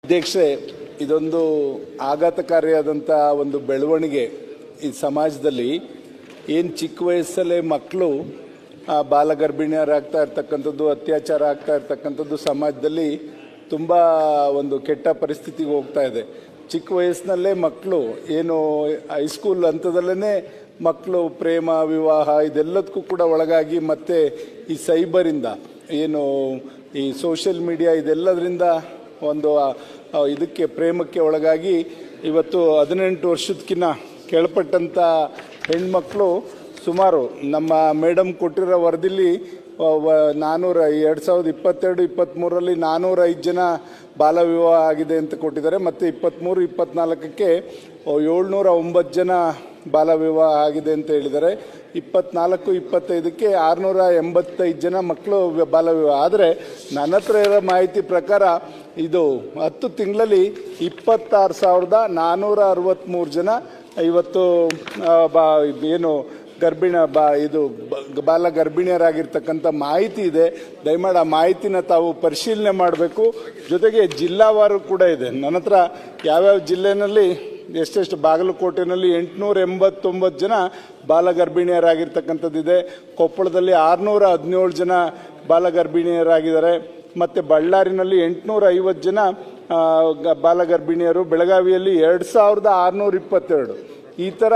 ಅಧ್ಯಕ್ಷೆ, ಇದೊಂದು ಆಘಾತಕಾರಿಯಾದಂಥ ಒಂದು ಬೆಳವಣಿಗೆ ಈ ಸಮಾಜದಲ್ಲಿ. ಏನು ಚಿಕ್ಕ ವಯಸ್ಸಲ್ಲೇ ಮಕ್ಕಳು ಬಾಲಗರ್ಭಿಣಿಯರಾಗ್ತಾ ಇರ್ತಕ್ಕಂಥದ್ದು, ಅತ್ಯಾಚಾರ ಆಗ್ತಾ ಇರ್ತಕ್ಕಂಥದ್ದು ಸಮಾಜದಲ್ಲಿ ತುಂಬ ಒಂದು ಕೆಟ್ಟ ಪರಿಸ್ಥಿತಿಗೆ ಹೋಗ್ತಾ ಇದೆ. ಚಿಕ್ಕ ವಯಸ್ಸಿನಲ್ಲೇ ಮಕ್ಕಳು ಏನು ಹೈಸ್ಕೂಲ್ ಹಂತದಲ್ಲೇ ಮಕ್ಕಳು ಪ್ರೇಮ ವಿವಾಹ ಇದೆಲ್ಲದಕ್ಕೂ ಕೂಡ ಒಳಗಾಗಿ, ಮತ್ತು ಈ ಸೈಬರಿಂದ ಏನು ಈ ಸೋಷಿಯಲ್ ಮೀಡಿಯಾ ಇದೆಲ್ಲದರಿಂದ ಒಂದು ಇದಕ್ಕೆ ಪ್ರೇಮಕ್ಕೆ ಒಳಗಾಗಿ ಇವತ್ತು 18 ವರ್ಷದಕ್ಕಿಂತ ಕೆಳಪಟ್ಟಂಥ ಹೆಣ್ಮಕ್ಳು ಸುಮಾರು ನಮ್ಮ ಮೇಡಮ್ ಕೊಟ್ಟಿರೋ ವರದಿಲಿ 2022-23ರಲ್ಲಿ 405 ಜನ ಬಾಲ ವಿವಾಹ ಆಗಿದೆ ಅಂತ ಕೊಟ್ಟಿದ್ದಾರೆ. ಮತ್ತು 23-24ಕ್ಕೆ 709 ಜನ ಬಾಲ ವಿವಾಹ ಆಗಿದೆ ಅಂತ ಹೇಳಿದ್ದಾರೆ. 24-25ಕ್ಕೆ 685 ಜನ ಮಕ್ಕಳು ಬಾಲ ವಿವಾಹ. ಆದರೆ ನನ್ನ ಹತ್ರ ಇರೋ ಮಾಹಿತಿ ಪ್ರಕಾರ ಇದು 10 ತಿಂಗಳಲ್ಲಿ 26,463 ಜನ ಇವತ್ತು ಏನು ಬಾಲ ಗರ್ಭಿಣಿಯರಾಗಿರ್ತಕ್ಕಂಥ ಮಾಹಿತಿ ಇದೆ. ದಯಮಾಡಿ ಆ ಮಾಹಿತಿನ ತಾವು ಪರಿಶೀಲನೆ ಮಾಡಬೇಕು. ಜೊತೆಗೆ ಜಿಲ್ಲಾವಾರು ಕೂಡ ಇದೆ ನನ್ನ ಹತ್ರ, ಯಾವ್ಯಾವ ಜಿಲ್ಲೆಯಲ್ಲಿ ಎಷ್ಟೆಷ್ಟು. ಬಾಗಲಕೋಟೆಯಲ್ಲಿ 889 ಜನ ಬಾಲ ಗರ್ಭಿಣಿಯರಾಗಿರ್ತಕ್ಕಂಥದ್ದಿದೆ. ಕೊಪ್ಪಳದಲ್ಲಿ 617 ಜನ ಬಾಲ ಗರ್ಭಿಣಿಯರಾಗಿದ್ದಾರೆ. ಮತ್ತು ಬಳ್ಳಾರಿನಲ್ಲಿ 850 ಜನ ಬಾಲ ಗರ್ಭಿಣಿಯರು. ಬೆಳಗಾವಿಯಲ್ಲಿ 2622. ಈ ಥರ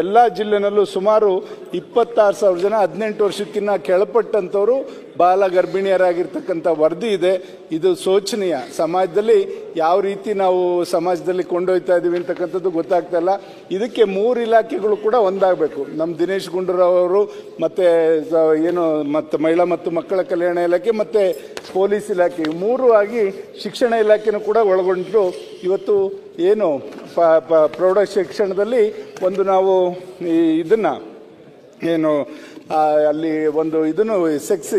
ಎಲ್ಲ ಜಿಲ್ಲೆನಲ್ಲೂ ಸುಮಾರು 26,000 ಜನ 18 ವರ್ಷಕ್ಕಿಂತ ಕೆಳಪಟ್ಟಂಥವರು ಬಾಲ ಗರ್ಭಿಣಿಯರಾಗಿರ್ತಕ್ಕಂಥ ವರದಿ ಇದೆ. ಇದು ಶೋಚನೀಯ. ಸಮಾಜದಲ್ಲಿ ಯಾವ ರೀತಿ ನಾವು ಸಮಾಜದಲ್ಲಿ ಕೊಂಡೊಯ್ತಾ ಇದ್ದೀವಿ ಅಂತಕ್ಕಂಥದ್ದು ಗೊತ್ತಾಗ್ತಾ ಇಲ್ಲ. ಇದಕ್ಕೆ 3 ಇಲಾಖೆಗಳು ಕೂಡ ಒಂದಾಗಬೇಕು. ನಮ್ಮ ದಿನೇಶ್ ಗುಂಡೂರಾವ್ ಅವರು ಮತ್ತು ಮಹಿಳಾ ಮತ್ತು ಮಕ್ಕಳ ಕಲ್ಯಾಣ ಇಲಾಖೆ ಮತ್ತು ಪೊಲೀಸ್ ಇಲಾಖೆ 3 ಆಗಿ ಶಿಕ್ಷಣ ಇಲಾಖೆನೂ ಕೂಡ ಒಳಗೊಂಡು ಇವತ್ತು ಪ್ರೌಢ ಶಿಕ್ಷಣದಲ್ಲಿ ಒಂದು ನಾವು ಇದನ್ನು ಅಲ್ಲಿ ಒಂದು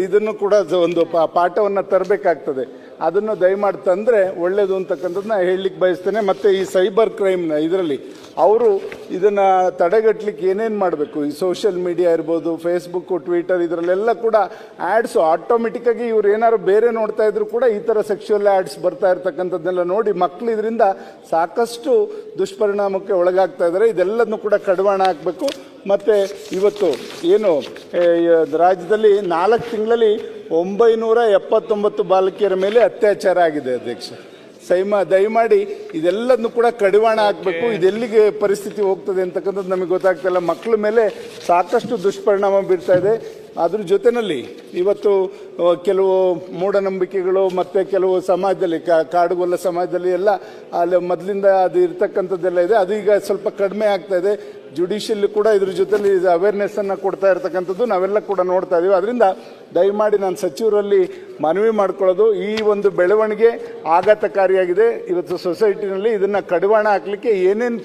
ಇದನ್ನು ಕೂಡ ಒಂದು ಪಾಠವನ್ನು ತರಬೇಕಾಗ್ತದೆ. ಅದನ್ನು ದಯಮಾಡಿ ತಂದರೆ ಒಳ್ಳೆಯದು ಅಂತಕ್ಕಂಥದ್ದನ್ನ ಹೇಳಲಿಕ್ಕೆ ಬಯಸ್ತೇನೆ. ಮತ್ತು ಈ ಸೈಬರ್ ಕ್ರೈಮ್ನ ಇದರಲ್ಲಿ ಅವರು ಇದನ್ನು ತಡೆಗಟ್ಟಲಿಕ್ಕೆ ಏನೇನು ಮಾಡಬೇಕು, ಈ ಸೋಷಿಯಲ್ ಮೀಡಿಯಾ ಇರ್ಬೋದು, ಫೇಸ್ಬುಕ್ಕು, ಟ್ವಿಟರ್, ಇದರಲ್ಲೆಲ್ಲ ಕೂಡ ಆ್ಯಡ್ಸು ಆಟೋಮೆಟಿಕ್ಕಾಗಿ ಇವ್ರು ಏನಾದ್ರು ಬೇರೆ ನೋಡ್ತಾ ಇದ್ರು ಕೂಡ ಈ ಥರ ಸೆಕ್ಷುವಲ್ ಆ್ಯಡ್ಸ್ ಬರ್ತಾ ಇರ್ತಕ್ಕಂಥದ್ದನ್ನೆಲ್ಲ ನೋಡಿ ಮಕ್ಕಳು ಇದರಿಂದ ಸಾಕಷ್ಟು ದುಷ್ಪರಿಣಾಮಕ್ಕೆ ಒಳಗಾಗ್ತಾ ಇದ್ದಾರೆ. ಇದೆಲ್ಲದನ್ನು ಕೂಡ ಕಡಿವಾಣ ಹಾಕಬೇಕು. ಮತ್ತು ಇವತ್ತು ರಾಜ್ಯದಲ್ಲಿ 4 ತಿಂಗಳಲ್ಲಿ 979 ಬಾಲಕಿಯರ ಮೇಲೆ ಅತ್ಯಾಚಾರ ಆಗಿದೆ. ಅಧ್ಯಕ್ಷ, ದಯಮಾಡಿ ಇದೆಲ್ಲದನ್ನು ಕೂಡ ಕಡಿವಾಣ ಹಾಕಬೇಕು. ಇದೆಲ್ಲಿಗೆ ಪರಿಸ್ಥಿತಿ ಹೋಗ್ತದೆ ಅಂತಕ್ಕಂಥದ್ದು ನಮಗೆ ಗೊತ್ತಾಗ್ತಾ ಇಲ್ಲ. ಮಕ್ಕಳ ಮೇಲೆ ಸಾಕಷ್ಟು ದುಷ್ಪರಿಣಾಮ ಬೀರ್ತಾ ಇದೆ. ಅದ್ರ ಜೊತೆಯಲ್ಲಿ ಇವತ್ತು ಕೆಲವು ಮೂಢನಂಬಿಕೆಗಳು ಮತ್ತು ಕೆಲವು ಸಮಾಜದಲ್ಲಿ ಕಾಡುಗೊಲ್ಲ ಸಮಾಜದಲ್ಲಿ ಎಲ್ಲ ಅಲ್ಲಿ ಮೊದಲಿಂದ ಅದು ಇರ್ತಕ್ಕಂಥದ್ದೆಲ್ಲ ಇದೆ. ಅದು ಈಗ ಸ್ವಲ್ಪ ಕಡಿಮೆ ಆಗ್ತಾ ಇದೆ. ಜುಡಿಷಿಯಲ್ ಕೂಡ ಇದ್ರ ಜೊತೆಲಿ ಅವೇರ್ನೆಸ್ಸನ್ನು ಕೊಡ್ತಾ ಇರ್ತಕ್ಕಂಥದ್ದು ನಾವೆಲ್ಲ ಕೂಡ ನೋಡ್ತಾ ಇದ್ದೀವಿ. ಅದರಿಂದ ದಯಮಾಡಿ ನಾನು ಸಚಿವರಲ್ಲಿ ಮನವಿ ಮಾಡ್ಕೊಳ್ಳೋದು, ಈ ಒಂದು ಬೆಳವಣಿಗೆ ಆಘಾತಕಾರಿಯಾಗಿದೆ. ಇವತ್ತು ಸೊಸೈಟಿನಲ್ಲಿ ಇದನ್ನು ಕಡಿವಾಣ ಹಾಕಲಿಕ್ಕೆ ಏನೇನು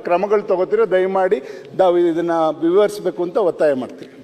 ಕ್ರಮಗಳು ತಗೋತೀರೋ ದಯಮಾಡಿ ಇದನ್ನು ವಿವರಿಸಬೇಕು ಅಂತ ಒತ್ತಾಯ ಮಾಡ್ತೀವಿ.